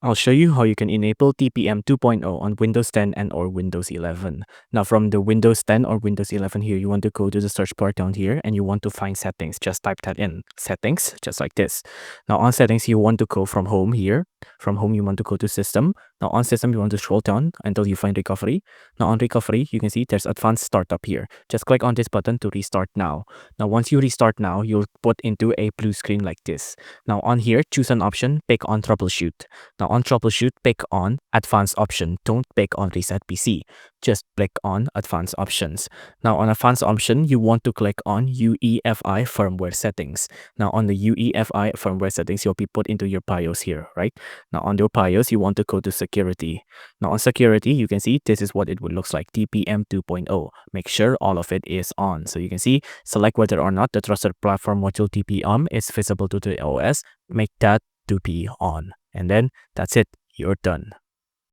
I'll show you how you can enable TPM 2.0 on Windows 10 and or Windows 11. Now from the Windows 10 or Windows 11 here, you want to go to the search bar down here and you want to find settings. Just type that in. Settings, just like this. Now on settings, you want to go from home here. From home, you want to go to system. Now on system, you want to scroll down until you find recovery. Now on recovery, you can see there's advanced startup here. Just click on this button to restart now. Now once you restart now, you'll put into a blue screen like this. Now on here, choose an option, pick on troubleshoot. Now on troubleshoot, pick on advanced option. Don't pick on reset PC. Just click on advanced options. Now on advanced option, you want to click on UEFI firmware settings. Now on the UEFI firmware settings, you'll be put into your BIOS here, right? Now on your BIOS, you want to go to security. Now on security, you can see this is what it would look like, TPM 2.0. Make sure all of it is on. So you can see, select whether or not the trusted platform module TPM is visible to the OS. Make that to be on. And then that's it. You're done.